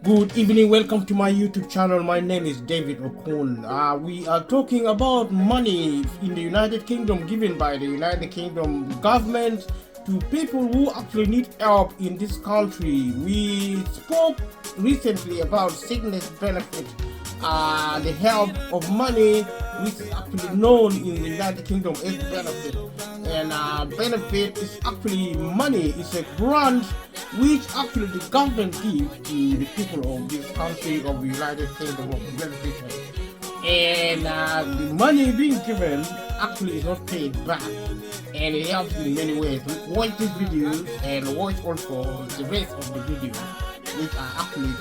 Good evening, welcome to my YouTube channel. My name is David Okun. We are talking about money in the United Kingdom given by the United Kingdom government to people who actually need help in this country. We spoke recently about sickness benefit, the help of money, which is actually known in the United Kingdom as benefit. And benefit is actually money, it's a grant which actually the government gives to the people of this country of the United Kingdom of Great Britain. And the money being given actually is not paid back, and it helps in many ways. Watch this video and watch also the rest of the video, which are actually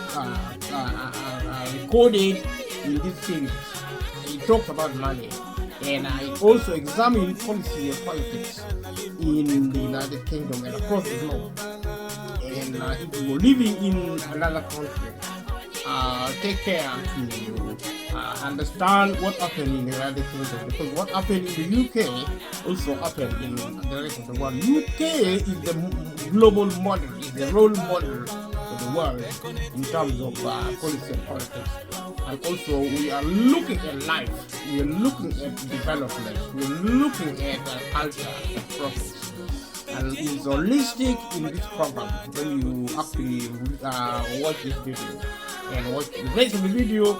recorded in this series. It talks about money, and I also examine policy and politics in the United Kingdom and across the globe. And if you're living in another country, take care to understand what happened in the United Kingdom, because what happened in the UK also happened in the rest of the world. UK is the global model, is the role model for the world in terms of policy and politics. And also we are looking at life, we are looking at development, we are looking at culture and progress. And it's holistic in this program when you actually watch this video and watch the rest of the video.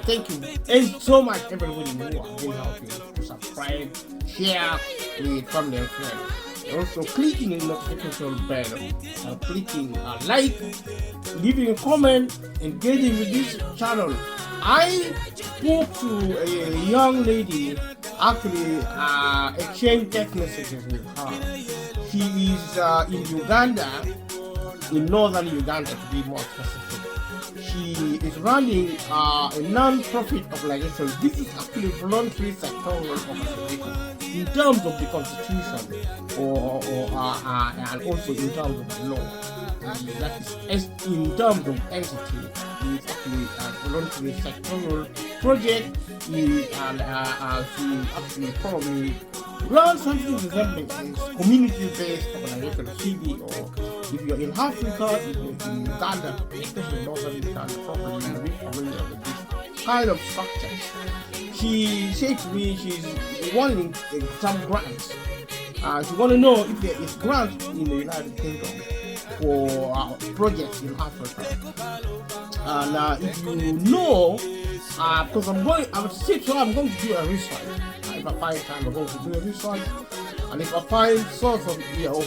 Thank you so much everybody who have been helping to subscribe, share with family and friends. Also clicking the notification bell, clicking like, leaving a comment, engaging with this channel. I spoke to a young lady, actually exchanged text messages with her. She is in Uganda, in northern Uganda to be more specific. She is running a non-profit organization. This is actually voluntary sectoral organization in terms of the constitution, and also in terms of the law. That is, in terms of entity, it's actually a voluntary sectoral project. She actually probably run something resembling a community-based organization, CBO. If you're in Africa, if you're in Uganda, especially northern Uganda, probably you'll be familiar with this kind of structure. She said to me she's wanting some grants. She want to know if there is grants in the United Kingdom for projects in Africa. And if you know, because I'm going to do a research. If I find time, I'm going to do a research, and if I find source of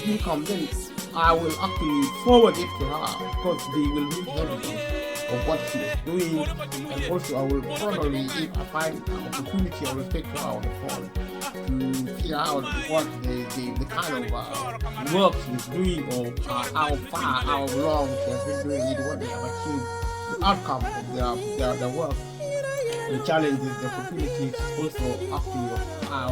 income, then I will actually forward it to her, because they will need evidence of what she is doing. And also I will probably, if I find an opportunity, I will take her on the phone to figure out what the kind of work she's doing, or how long she has been doing it, what they have achieved, the outcome of their work, the challenges, the opportunities, also actually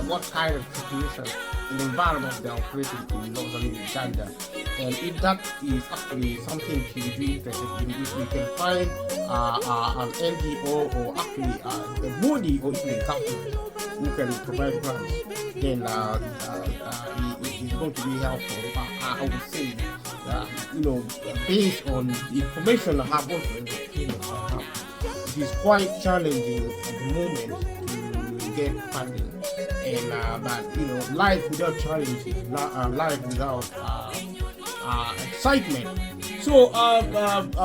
what kind of situation and environment they are operating in northern Uganda. And if that is actually something she would be interested in, if we can find an NGO or actually a body or even a government who can provide grants, then it is going to be helpful. I would say, based on the information I have also in the experience I have, it is quite challenging at the moment to get funding. And but life without challenges, life without excitement. So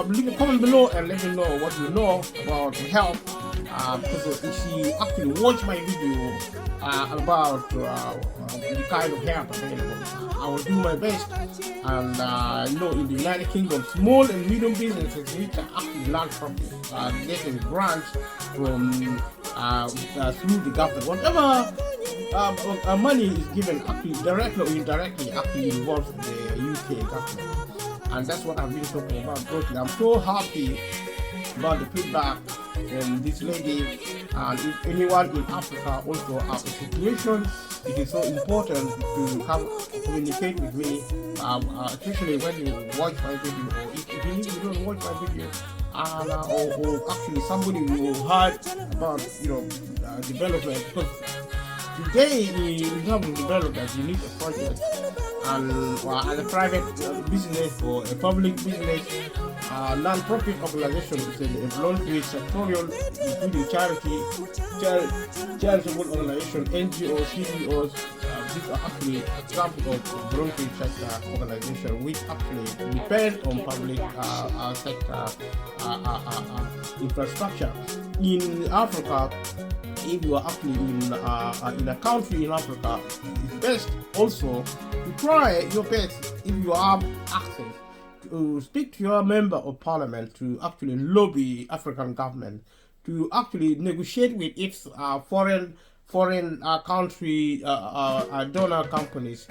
leave a comment below and let me know what you know about the help. Because if she actually watched my video about the kind of help available, I will do my best. And in the United Kingdom, small and medium businesses which are actually non-profit, getting grants from through the government. Whatever money is given, actually directly or indirectly, actually involves the UK government. And that's what I've been talking about broadly. I'm so happy about the feedback from this lady. And if anyone in Africa also has a situation, it is so important to communicate with me, especially when you watch my video, or if you don't watch my video, or actually somebody who heard about development. Because today in terms of development, you need a project as a private business or a public business, non-profit organization is a voluntary sectorial, including charitable organization, NGOs, CBOs. These are actually examples of voluntary sector organization which actually depend on public sector infrastructure. In Africa, if you are actually in a country in Africa, it's best also to try your best, if you have access, to speak to your member of parliament to actually lobby African government to actually negotiate with its foreign country donor companies,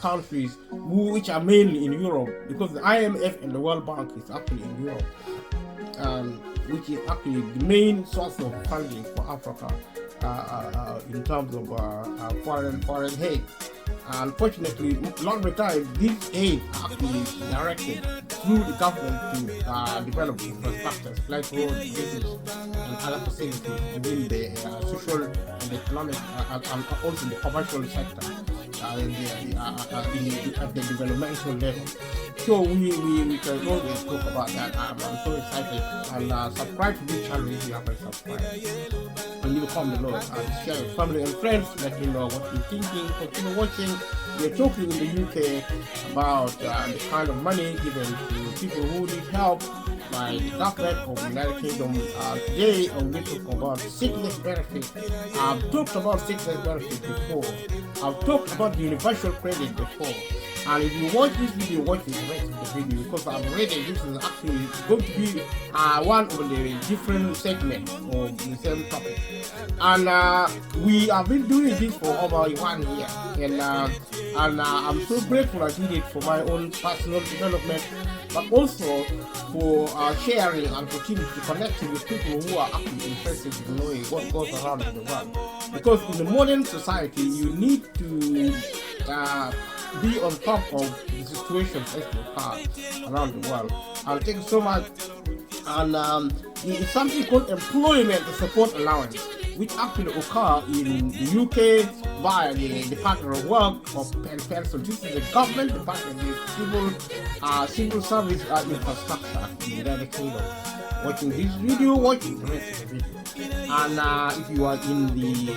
countries which are mainly in Europe, because the IMF and the World Bank is actually in Europe, which is actually the main source of funding for Africa in terms of foreign aid. Unfortunately, a lot of the time, this aid are actually directed through the government to develop infrastructures like roads, bridges, and other facilities within the social and economic and also the commercial sector at the developmental level. So we can always talk about that. I'm so excited. And subscribe to this channel if you haven't subscribed. And you comment below and share with family and friends, let me know what you're thinking. Continue watching. We're talking in the UK about the kind of money given to people who need help by the government of the United Kingdom. Today I'm going to talk about sickness benefit. I've talked about sickness benefit before. I've talked about universal credit before. And if you watch this video, watch the rest of the video, because I've already, this is actually going to be one of the different segments of the same topic. And we have been doing this for over 1 year, and I'm so grateful I did it for my own personal development, but also for sharing and continuing to connect with people who are actually interested in knowing what goes around in the world. Because in the modern society, you need to be on top of the situations as you are around the world. Thank you so much. And it's something called employment support allowance, which actually occur in the UK via the Department of Work of Pension. This is the government department, the civil service infrastructure in the United Kingdom. Watching this video, watching the rest of the video. And if you are in the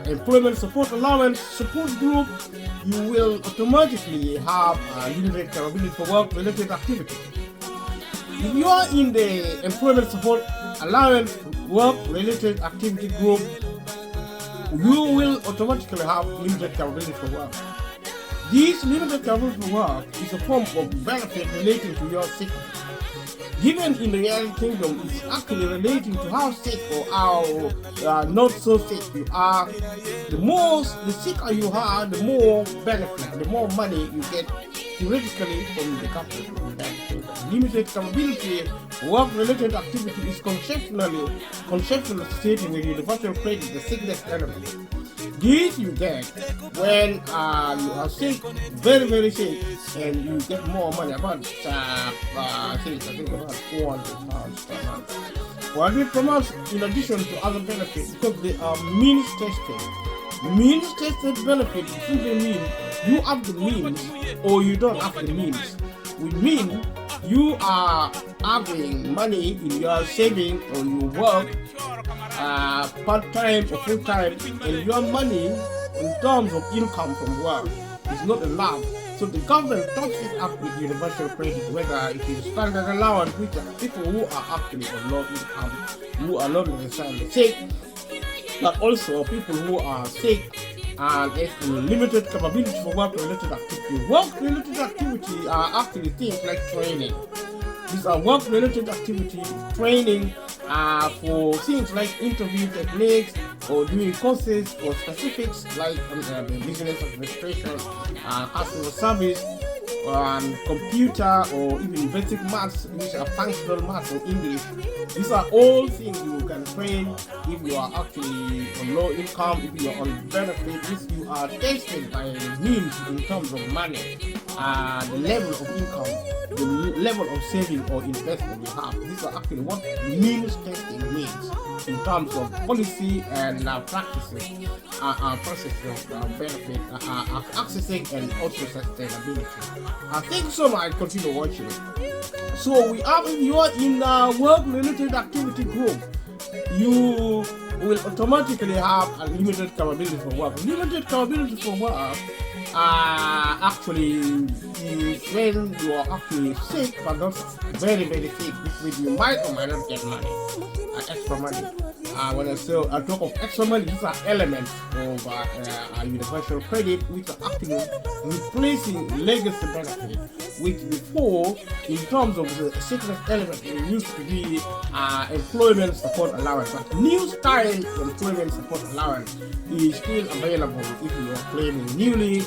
employment support allowance support group, you will automatically have limited capability for work related activity. If you are in the employment support allowance work related activity group, you will automatically have limited capability for work. This limited capability for work is a form of benefit relating to your sickness. Given in the United Kingdom, it's actually relating to how sick or how not so sick you are. The sicker you are, the more benefit, the more money you get theoretically from the government. Limited capability work-related activity is conceptually stated with universal credit, the sickness element. This you get when you are sick, very, very sick, and you get more money, about I think about £400 per month. 400 per month in addition to other benefits, because they are means tested. Means tested benefit simply means you have the means or you don't have the means. Which means you are having money in your saving or your work part-time or full-time, and your money in terms of income from work is not enough. So the government tops it up with universal credit, whether it is standard allowance, which are people who are actually on low income, who are not necessarily sick, but also people who are sick and have limited capability for work-related activity. Work-related activity are actually things like training. These are work-related activity, training for things like interview techniques or doing courses or specifics like business administration, customer service, computer, or even basic maths, which are functional maths or English. These are all things you can train if you are actually on low income, if you are on benefit, if you are tested by means in terms of money, the level of income, the level of saving or investment you have. These are actually what means testing means in terms of policy and practices, processes, benefit, accessing and also sustainability. Thank you so much. Continue watching. So we have, if you are in a work-related activity group, you will automatically have a limited capability for work. Limited capability for work actually is when you are actually sick, but not very, very sick, which means you might or might not get money, extra money. When I talk of extra money, these are elements of universal credit, which are actually replacing legacy benefit, which before, in terms of the sickness element, it used to be employment support allowance. But new style employment support allowance is still available if you are claiming newly,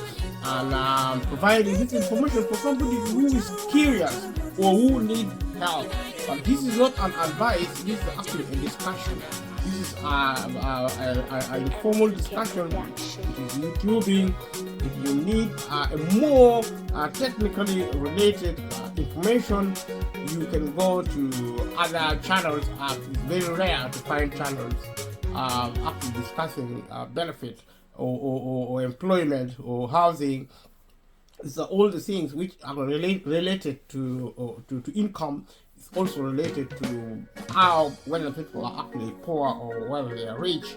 and providing this information for somebody who is curious or who needs help. But this is not an advice, this is actually a discussion. This is an informal discussion. It is YouTubing. If you need a more technically related information, you can go to other channels. It's very rare to find channels actually discussing benefit or employment or housing. These are all the things which are related to income. It's also related to how whether people are actually poor or whether they are rich.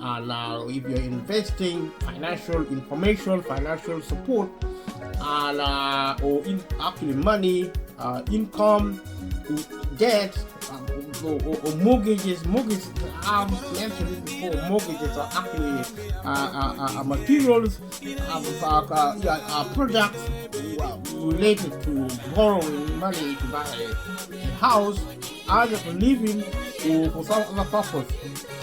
And if you're investing, financial information, financial support, and or actually money, income, debt, or mortgages. Mortgages, I've mentioned it before, mortgages are actually materials, products related to borrowing money to buy a house, either for living or for some other purpose.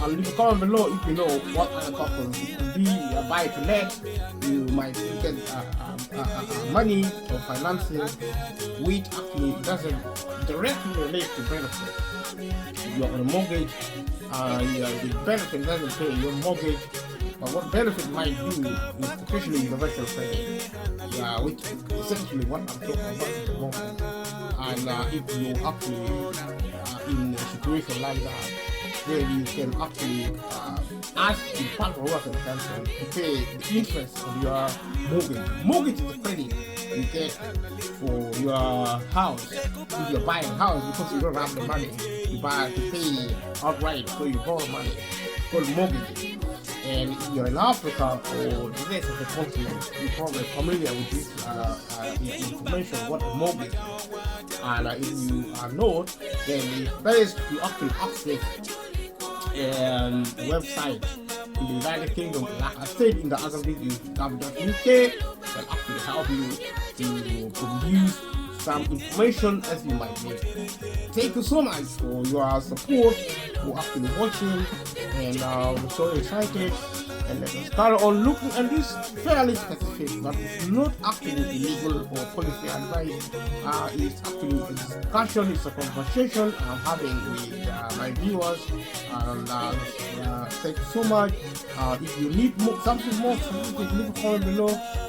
I'll leave a comment below if you know what other purpose. It could be a buy to let. You might get money or financing, which actually doesn't directly relate to benefit. You're on a mortgage, the benefit doesn't pay your mortgage, but what benefit might do is especially universal credit, which is essentially what I'm talking about at the moment. And if you actually in a situation like that, where you can actually ask the partner worker to pay the interest of your mortgage. Mortgage is the credit you get for your house. If you're buying a house because you don't have the money to pay outright, so you borrow money. It's called mortgage. And if you're in Africa or the rest of the continent, you're probably familiar with this information, what a mortgage is. And if you are not, then it's best to actually access website in the United Kingdom. Like I said in the other video, gov.uk can actually help you to produce some information as you might need. Thank you so much for your support, for actually watching, and I'm so excited. And let us start on looking at this fairly specific, but it's not actually illegal or policy advice. It's actually a discussion, it's a conversation I'm having with my viewers. And thank you so much. If you need something more specific, leave a comment below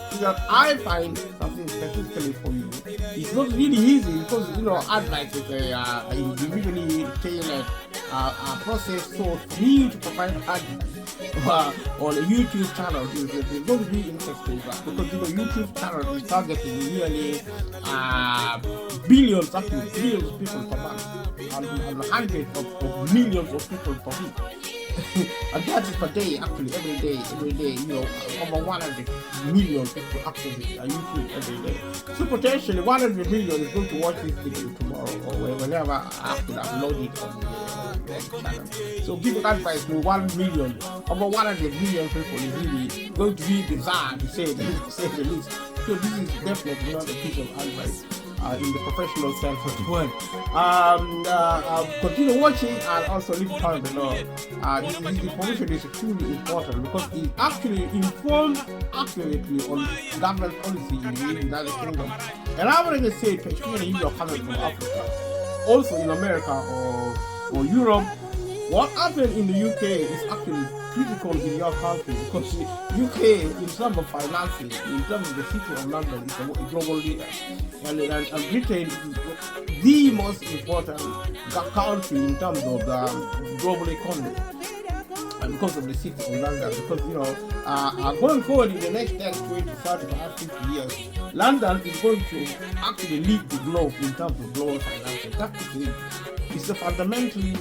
so that I find something specifically for you. It's not really easy because advice is a individually tailored process. So for me to provide advice on a YouTube channel is going to be interesting because YouTube channel is targeting nearly billions, actually billions of people per month and hundreds of millions of people per week. And that is per day, actually, every day, over 100 million people access YouTube every day. So potentially 100 million is going to watch this video tomorrow or whenever I could upload it on the channel. So giving advice to 1 million, over 100 million people is really going to be bizarre to say the least. So this is definitely not a piece of advice in the professional sense of the word. Continue watching and also leave a comment below. This information is truly important because it actually informs accurately on government policy in the United Kingdom. And I already said, particularly if you're coming from Africa, also in America or Europe, What happened in the UK is actually critical in your country, because the UK, in terms of financing, in terms of the city of London, is a global leader, and Britain is the most important country in terms of the global economy. And because of the city of London, because going forward in the next 10, 20, 35, 50 years, London is going to actually lead the globe in terms of global financing. That is it. It's a fundamentally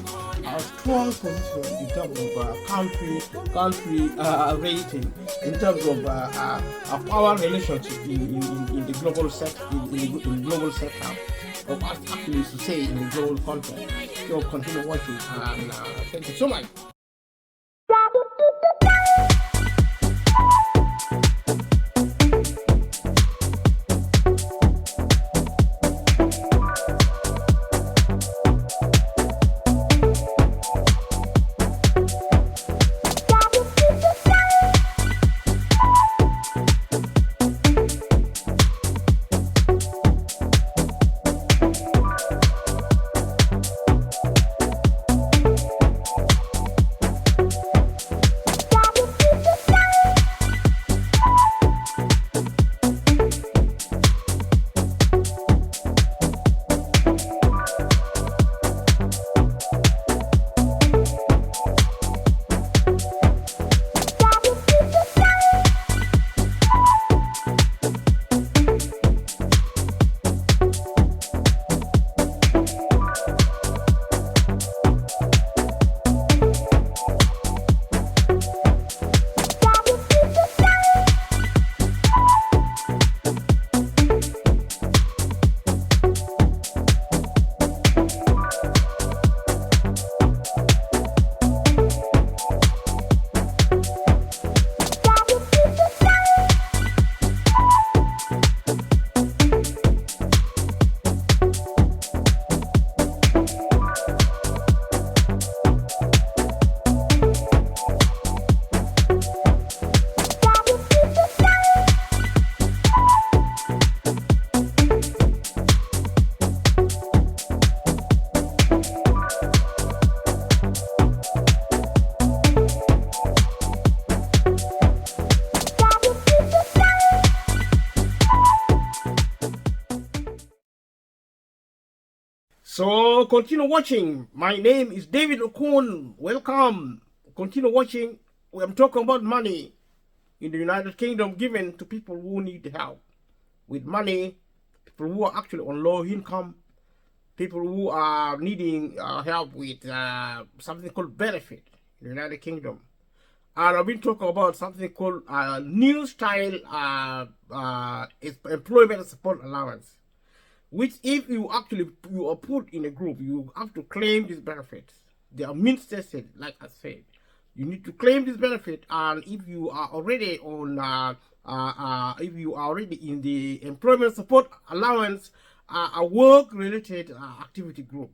strong position in terms of country rating, in terms of power relationship in the global in global setup of us actually to say in the global context. So continue watching, and thank you so much. So continue watching. My name is David Okon. Welcome. Continue watching. I'm talking about money in the United Kingdom given to people who need help with money, people who are actually on low income, people who are needing help with something called benefit in the United Kingdom. And I've been talking about something called new style employment support allowance, which if you are put in a group, you have to claim these benefits. They are means tested, like I said. You need to claim this benefit, and if you are already on, if you are already in the employment support allowance, a work-related activity group,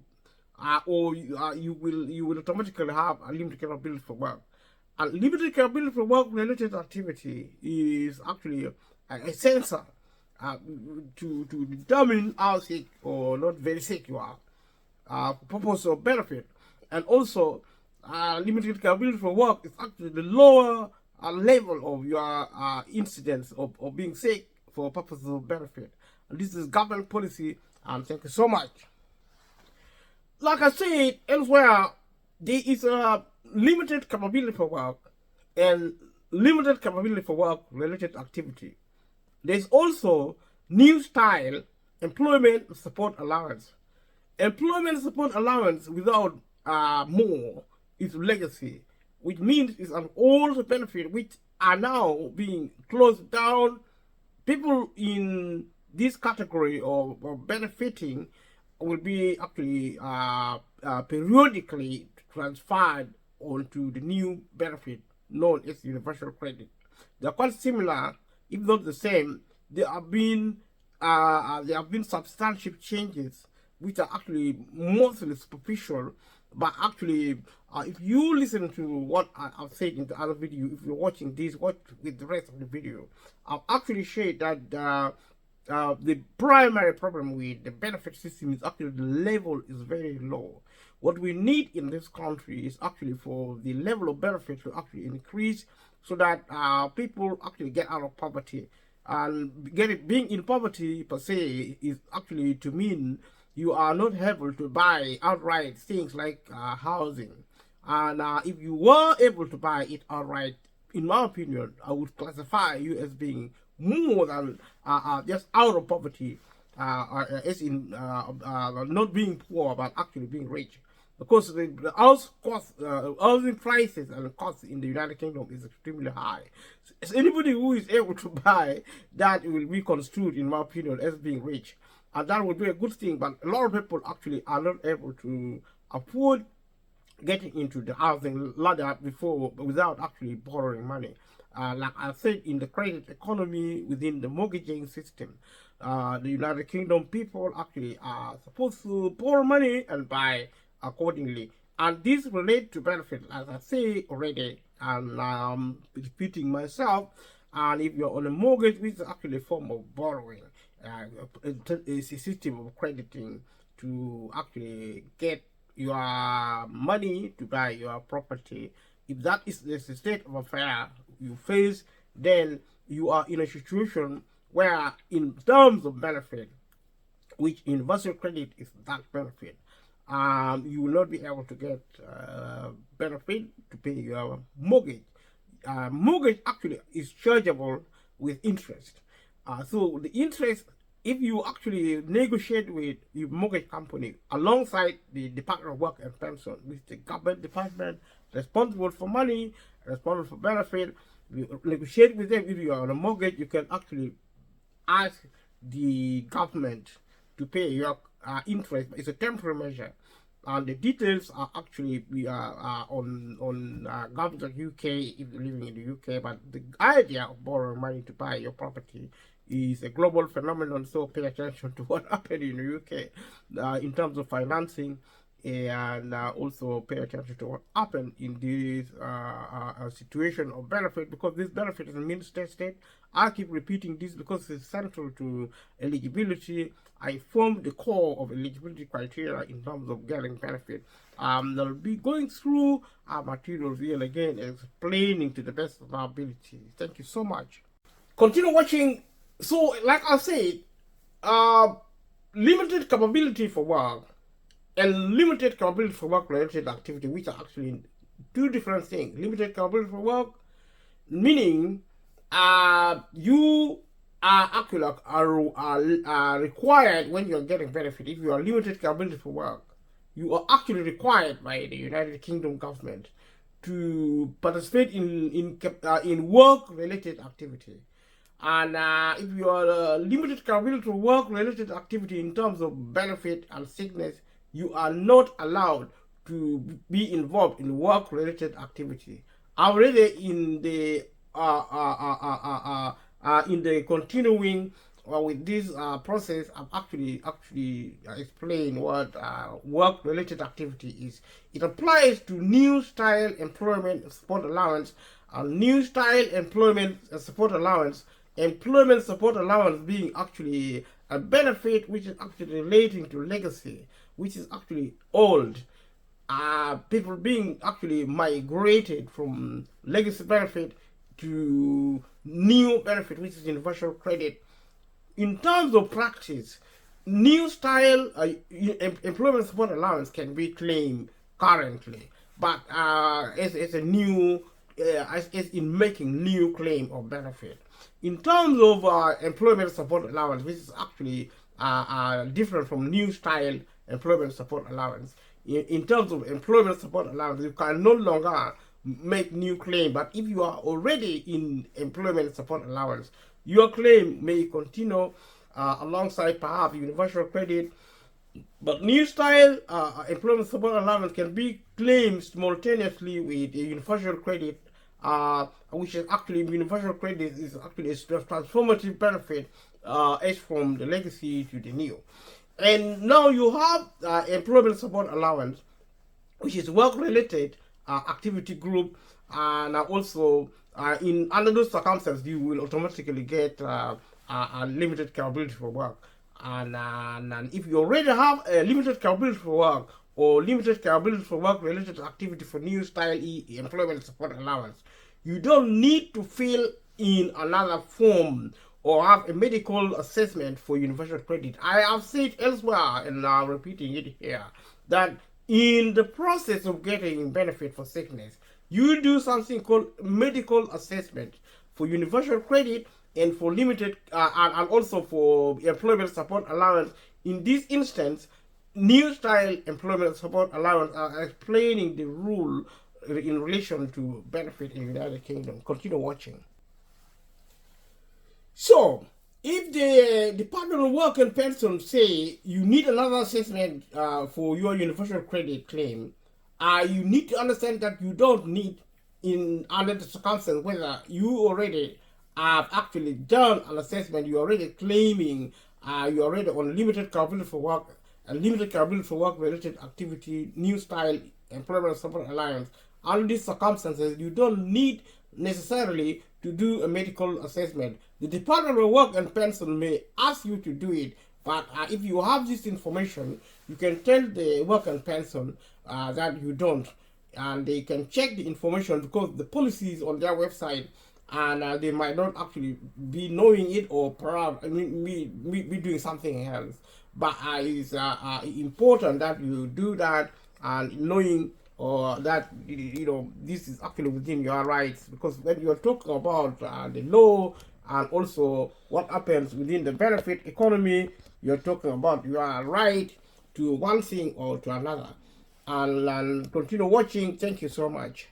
or you will automatically have a limited capability for work. A limited capability for work-related activity is actually a sensor to determine how sick or not very sick you are, for purpose of benefit. And also, limited capability for work is actually the lower level of your incidence of being sick for purposes of benefit. And this is government policy, and thank you so much. Like I said elsewhere, there is a limited capability for work and limited capability for work related activity. There's also new style employment support allowance. Employment support allowance without more is legacy, which means it's an old benefit which are now being closed down. People in this category of benefiting will be actually periodically transferred onto the new benefit known as universal credit. They're quite similar, if not the same. There have been substantial changes which are actually mostly superficial, but actually if you listen to what I've said in the other video, if you're watching this, watch with the rest of the video, I've actually shared that the primary problem with the benefit system is actually the level is very low. What we need in this country is actually for the level of benefit to actually increase so that people actually get out of poverty. And being in poverty per se is actually to mean you are not able to buy outright things like housing. And if you were able to buy it outright, in my opinion, I would classify you as being more than just out of poverty, as in not being poor but actually being rich. Because the house cost, housing prices and costs in the United Kingdom is extremely high. So anybody who is able to buy that will be construed, in my opinion, as being rich, and that would be a good thing. But a lot of people actually are not able to afford getting into the housing ladder before without actually borrowing money. Like I said, in the credit economy within the mortgaging system, the United Kingdom people actually are supposed to borrow money and buy accordingly. And this relates to benefit, as I say already, and repeating myself. And if you're on a mortgage, which is actually a form of borrowing, it's a system of crediting to actually get your money to buy your property. If that is the state of affair you face, then you are in a situation where, in terms of benefit, which universal credit is that benefit, you will not be able to get benefit to pay your mortgage. Mortgage actually is chargeable with interest. So the interest, if you actually negotiate with your mortgage company alongside the Department of Work and Pension, which is the government department responsible for money, responsible for benefit, you negotiate with them. If you are on a mortgage, you can actually ask the government to pay your interest. It's a temporary measure, and the details are actually on Government UK if you're living in the UK. But the idea of borrowing money to buy your property is a global phenomenon, so pay attention to what happened in the UK in terms of financing, and also pay attention to what happened in this situation of benefit, because this benefit is a minister state. I keep repeating this because it's central to eligibility. I formed the core of eligibility criteria in terms of getting benefit. I'll be going through our materials here and again, explaining to the best of our ability. Thank you so much. Continue watching. So, like I said, limited capability for work and limited capability for work related activity, which are actually two different things. Limited capability for work, meaning you are actually are required when you're getting benefit. If you are limited capability for work, you are actually required by the United Kingdom government to participate in work related activity. And if you are limited capability to work related activity in terms of benefit and sickness, you are not allowed to be involved in work related activity. Already in the continuing with this process, I've actually explained what work related activity is. It applies to new style employment support allowance, new style employment support allowance. Employment support allowance being actually a benefit which is actually relating to legacy, which is actually old. People being actually migrated from legacy benefit to new benefit, which is universal credit. In terms of practice, new style employment support allowance can be claimed currently, but as a new, as in making new claim of benefit. In terms of employment support allowance, which is actually different from new style employment support allowance. In terms of employment support allowance, you can no longer make new claim, but if you are already in employment support allowance, your claim may continue alongside perhaps universal credit. But new style employment support allowance can be claimed simultaneously with a universal credit, which is actually universal credit is actually a transformative benefit as from the legacy to the new. And now you have employment support allowance, which is work related activity group, and also in under those circumstances you will automatically get limited capability for work. And if you already have a limited capability for work or limited capability for work related activity for new style employment support allowance, you don't need to fill in another form or have a medical assessment for universal credit. I have said elsewhere, and I'm repeating it here, that in the process of getting benefit for sickness, you do something called medical assessment for universal credit and for limited and also for employment support allowance. In this instance, new style employment support allowance are explaining the rule in relation to benefit in the United Kingdom. Continue watching. So, if the Department of Work and Pension say you need another assessment for your universal credit claim, you need to understand that you don't need, in under the circumstances, whether you already have actually done an assessment, you're already claiming, you're already on limited capability for work, and limited capability for work related activity, new style employment support allowance. Under these circumstances, you don't need necessarily to do a medical assessment. The Department of Work and Pension may ask you to do it, but if you have this information, you can tell the Work and Pension that you don't, and they can check the information because the policy is on their website, and they might not actually be knowing it, or perhaps be doing something else. But it's important that you do that, and knowing or that this is actually within your rights, because when you're talking about the law and also what happens within the benefit economy, you're talking about your right to one thing or to another. And continue watching. Thank you so much.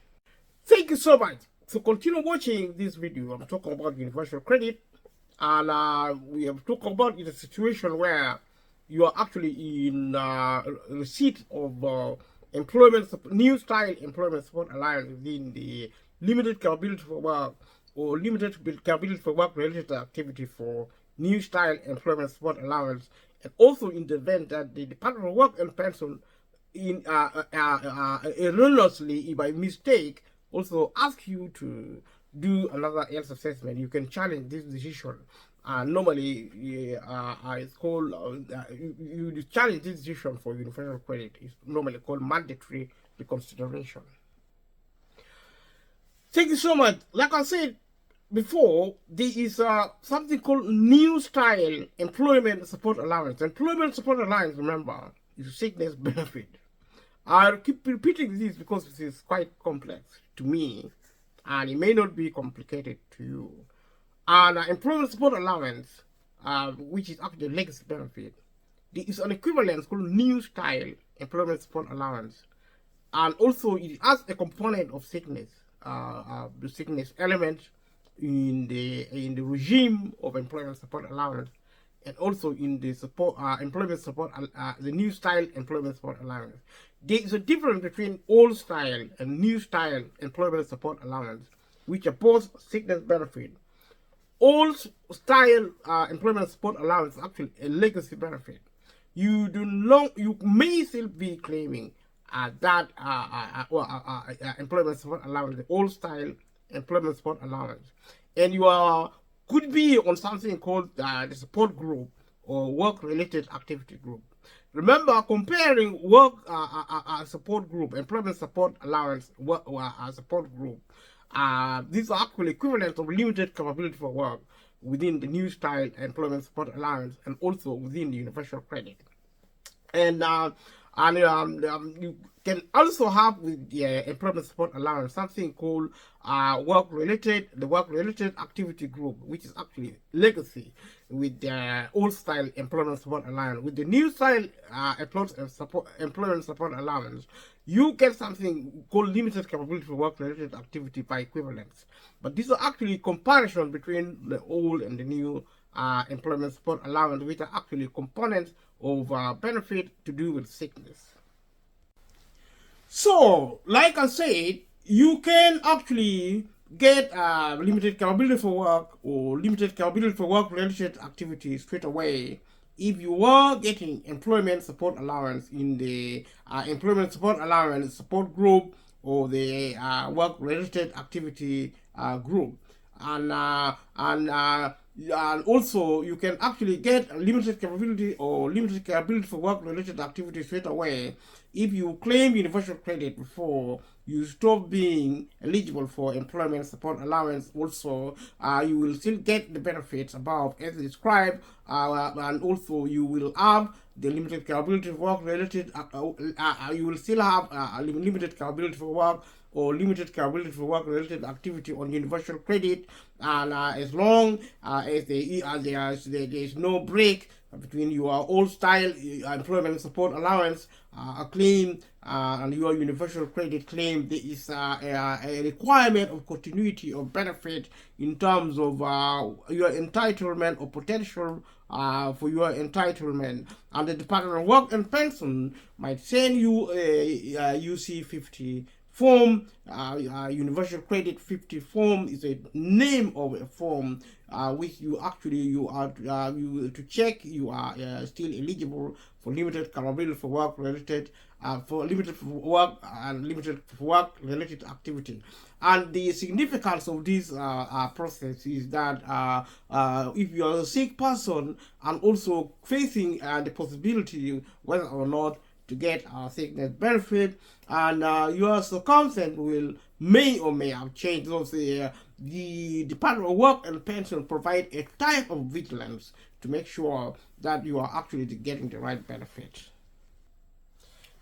Thank you so much. So continue watching this video. I'm talking about universal credit, and we have talked about in a situation where you are actually in receipt of new style employment support allowance within the limited capability for work or limited capability for work related activity for new style employment support allowance, and also in the event that the Department of Work and Pension erroneously, by mistake, also ask you to do another health assessment, you can challenge this decision. Normally, it's called you challenge this decision for universal credit. It's normally called mandatory reconsideration. Thank you so much. Like I said before, there is something called new style employment support allowance. Employment support allowance, remember, is a sickness benefit. I keep repeating this because this is quite complex to me, and it may not be complicated to you. And employment support allowance, which is actually a legacy benefit, there is an equivalent called new style employment support allowance, and also it has a component of sickness, the sickness element in the regime of employment support allowance, and also in the support employment support the new style employment support allowance. There is a difference between old style and new style employment support allowance, which are both sickness benefit. Old style employment support allowance is actually a legacy benefit. You may still be claiming that employment support allowance, the old style employment support allowance, and you could be on something called the support group or work-related activity group. Remember, comparing work support group, employment support allowance, work support group, these are actually equivalent of limited capability for work within the new style employment support allowance and also within the universal credit. And you can also have with the employment support allowance something called the work-related activity group, which is actually legacy with the old style employment support allowance. With the new style employment support allowance, you get something called limited capability for work-related activity by equivalence. But these are actually comparison between the old and the new employment support allowance, which are actually components of benefit to do with sickness. So, like I said, you can actually get limited capability for work or limited capability for work-related activities straight away if you are getting employment support allowance in the employment support allowance support group or the work-related activity group. And and also you can actually get limited capability or limited capability for work-related activities straight away if you claim universal credit before you stop being eligible for employment support allowance. Also, you will still get the benefits above as described, and also you will have the limited capability for work-related. You will still have limited capability for work or limited capability for work-related activity on universal credit, and as long as there is no break between your old style employment support allowance claim and your universal credit claim, there is a requirement of continuity of benefit in terms of your entitlement or potential for your entitlement. And the Department of Work and Pension might send you a UC 50 form. Universal Credit 50 form is a name of a form which you are to check you are still eligible for limited capability for work related for limited for work and limited for work related activity. And the significance of this process is that if you are a sick person and also facing the possibility whether or not to get a sickness benefit, and your circumstance may or may have changed. So the Department of Work and Pension provide a type of vigilance to make sure that you are actually getting the right benefit.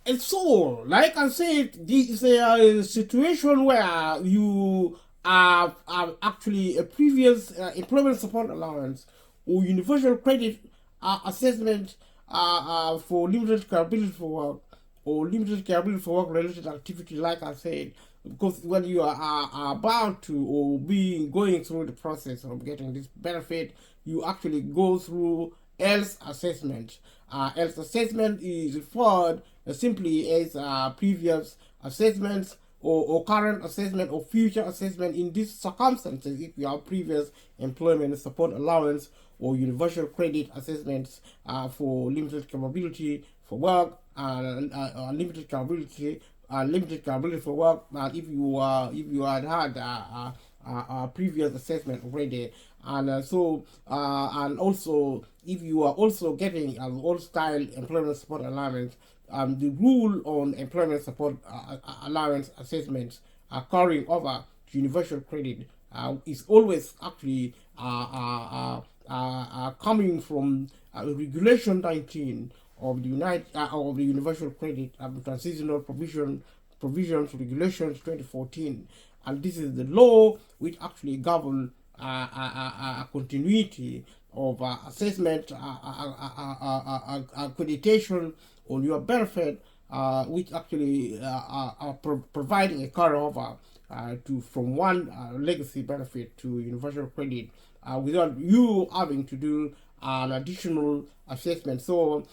And so, like I said, this is a situation where you have actually a previous employment support allowance or universal credit assessment for limited capability for work or limited capability for work related activity, like I said, because when you are about to or be going through the process of getting this benefit, you actually go through health assessment. Health assessment is referred simply as previous assessments or current assessment or future assessment. In these circumstances, if you have previous employment support allowance or universal credit assessments for limited capability for work and limited capability for work, if you had previous assessment already, and and also if you are also getting an old style employment support allowance, the rule on employment support allowance assessments carrying over to universal credit is always actually coming from Regulation 19 of the Universal Credit Transitional Provisions Regulations 2014, and this is the law which actually governs a continuity of assessment accreditation on your benefit, which actually are providing a carryover from one legacy benefit to universal credit without you having to do an additional assessment. So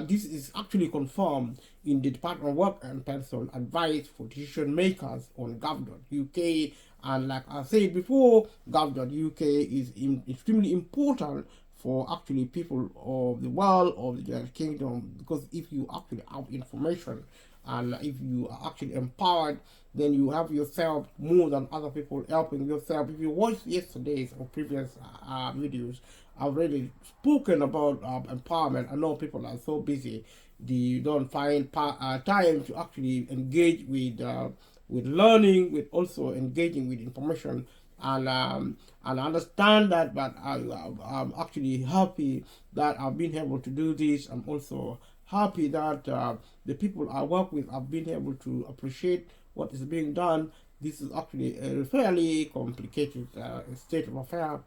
this is actually confirmed in the Department of Work and Pension advice for decision makers on gov.uk. And like I said before, gov.uk is extremely important for actually people of the world, of the United Kingdom, because if you actually have information and if you are actually empowered, then you have yourself more than other people helping yourself. If you watched yesterday's or previous videos, I've already spoken about empowerment. I know people are so busy, they don't find time to actually engage with learning, with also engaging with information, and understand that. But I'm actually happy that I've been able to do this. I'm also happy that the people I work with have been able to appreciate what is being done. This is actually a fairly complicated state of affairs,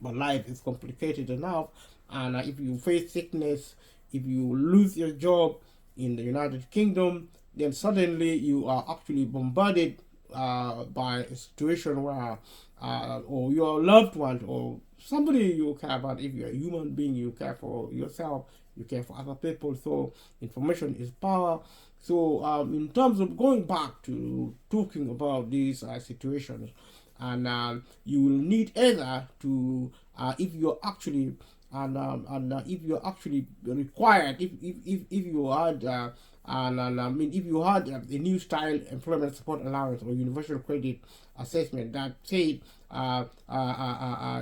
but life is complicated enough. And if you face sickness, if you lose your job in the United Kingdom, then suddenly you are actually bombarded by a situation where or your loved one or somebody you care about. If you're a human being, you care for yourself, you care for other people. So information is power. So in terms of going back to talking about these situations, and you will need either to if you're actually and if you're actually required, if you had and I mean, if you had a new style employment support allowance or universal credit assessment that said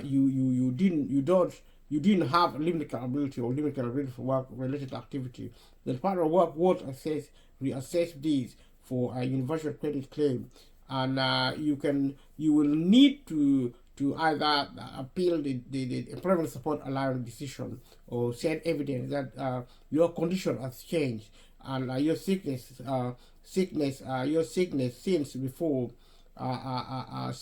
you didn't have limited capability or limited capability for work related activity, the Department of Work would reassess these for a universal credit claim, and you will need to either appeal the employment support allowance decision or send evidence that your condition has changed and your sickness since before any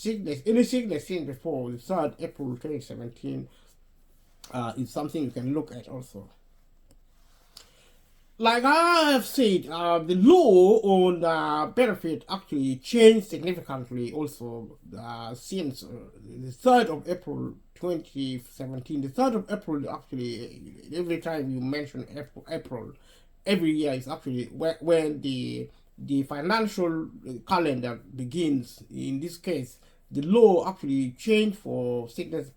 sickness since before the 3rd April 2017 is something you can look at also. Like I have said, the law on benefit actually changed significantly also since the 3rd of April 2017. The 3rd of April, actually, every time you mention April, every year is actually when the financial calendar begins. In this case, the law actually changed for sickness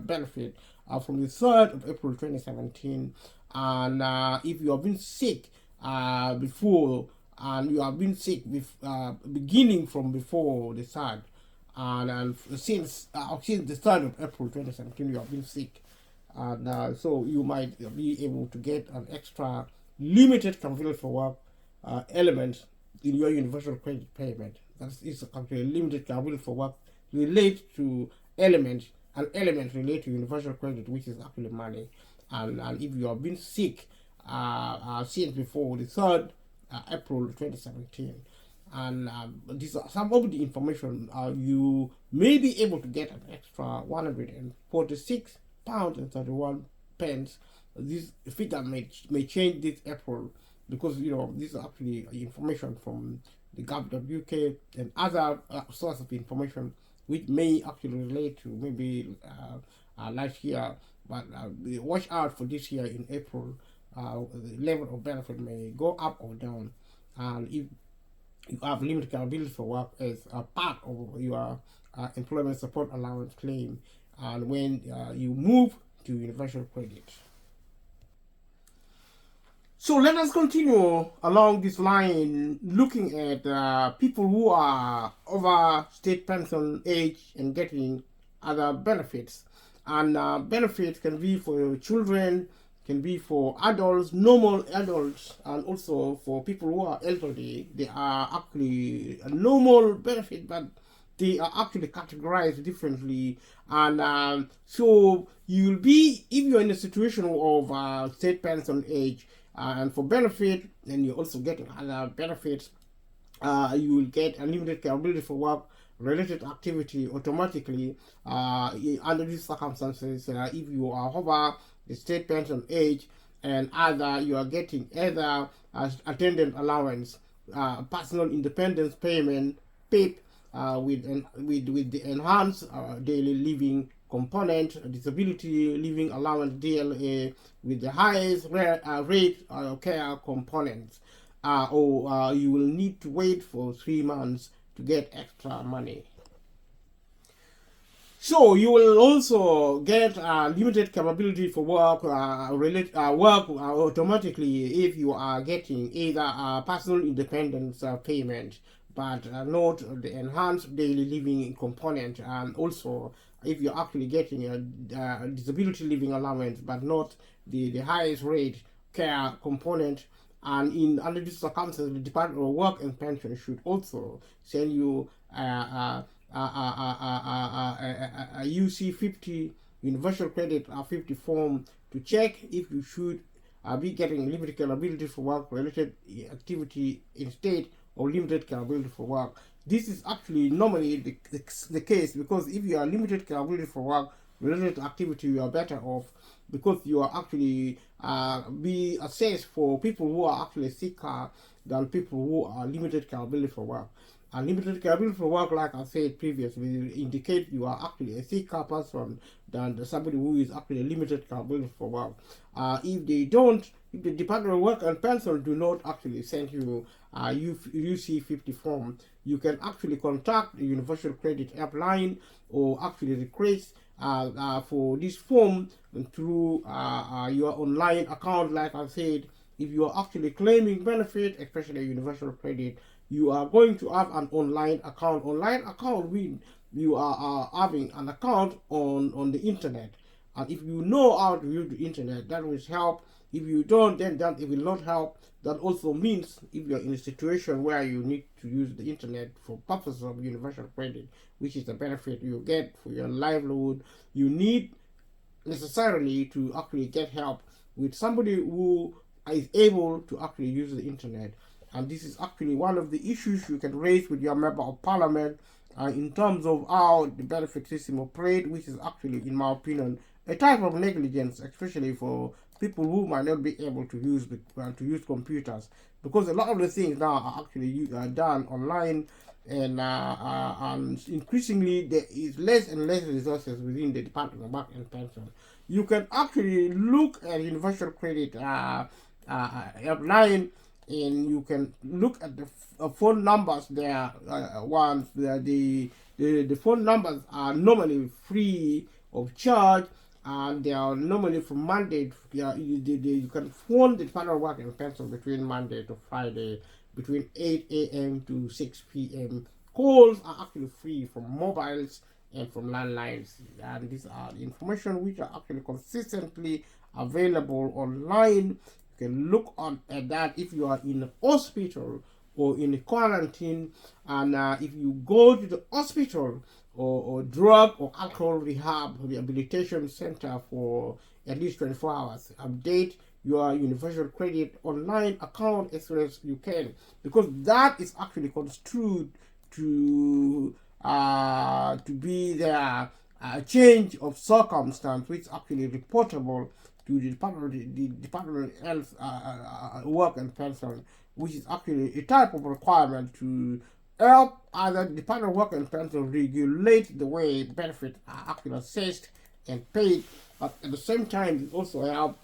benefit from the 3rd of April 2017. And if you have been sick before, and you have been sick beginning from before the 3rd, and since the 3rd of April 2017, you have been sick, and so you might be able to get an extra limited capability for work element in your universal credit payment. That is actually limited capability for work relate to an element related to universal credit, which is actually money. And if you have been sick since before the 3rd April 2017, and these are some of the information, you may be able to get an extra £146.31. This figure may change this April because this is actually information from the gov.uk and other sources of information which may actually relate to maybe last year. But watch out for this year in April. The level of benefit may go up or down, and if you have limited capability for work as a part of your employment support allowance claim, and when you move to universal credit. So let us continue along this line, looking at people who are over state pension age and getting other benefits. And benefits can be for children, can be for adults, normal adults, and also for people who are elderly. They are actually a normal benefit, but they are actually categorized differently. And so you will be, if you're in a situation of state pension age, and for benefit, and you're also getting other benefits, you will get unlimited capability for work related activity automatically under these circumstances. If you are over the state pension age, and either you are getting either attendant allowance, personal independence payment (PIP) with the enhanced daily living component, disability living allowance DLA with the highest rate care components, or you will need to wait for 3 months to get extra money. So you will also get limited capability for work automatically if you are getting either personal independence payment, but not the enhanced daily living component, and also if you're actually getting a disability living allowance, but not the highest rate care component. And under these circumstances, the Department of Work and Pension should also send you a UC50 Universal Credit 50 form to check if you should be getting limited capability for work related activity instead of limited capability for work. This is actually normally the case, because if you are limited capability for work related activity, you are better off, because you are actually be assessed for people who are actually sicker than people who are limited capability for work. And limited capability for work, like I said previously, indicate you are actually a sicker person than somebody who is actually limited capability for work. If the Department of Work and Pension do not actually send you UC50 form, you can actually contact the Universal Credit Helpline or actually request for this form through your online account. Like I said, if you are actually claiming benefit, especially universal credit, you are going to have an online account. Online account means you are having an account on the internet. And if you know how to use the internet, that will help. If you don't, then that it will not help. That also means if you're in a situation where you need to use the internet for purposes of universal credit, which is the benefit you get for your livelihood, you need necessarily to actually get help with somebody who is able to actually use the internet. And this is actually one of the issues you can raise with your member of parliament in terms of how the benefit system operates, which is actually, in my opinion, a type of negligence, especially for people who might not be able to use computers, because a lot of the things now are actually done online, and increasingly there is less and less resources within the Department of Work and Pension. You can actually look at universal credit online, and you can look at the phone numbers there. Once the phone numbers are normally free of charge, and they are normally from Monday. You can phone the Department of Work and Pension between Monday to Friday, between 8 a.m. to 6 p.m. Calls are actually free from mobiles and from landlines, and these are the information which are actually consistently available online. You can look on at that if you are in a hospital or in a quarantine, and if you go to the hospital or drug or alcohol rehabilitation center for at least 24 hours, update your universal credit online account as soon as you can, because that is actually construed to be the change of circumstance, which is actually reportable to the Department of Health, Work and Pension, which is actually a type of requirement to help either the Department of Work and Pension regulate the way benefits are actually assessed and paid, but at the same time it also help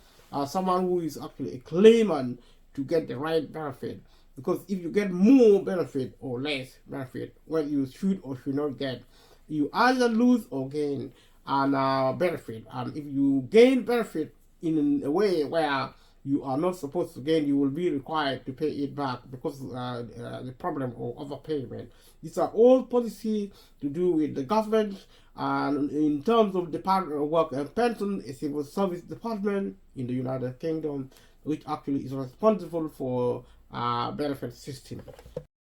someone who is actually a claimant to get the right benefit. Because if you get more benefit or less benefit, what you should or should not get, you either lose or gain an benefit. And if you gain benefit in a way where you are not supposed to gain, you will be required to pay it back because the problem of overpayment. These are all policies to do with the government, and in terms of Department of Work and Pension, a civil service department in the United Kingdom, which actually is responsible for benefit system.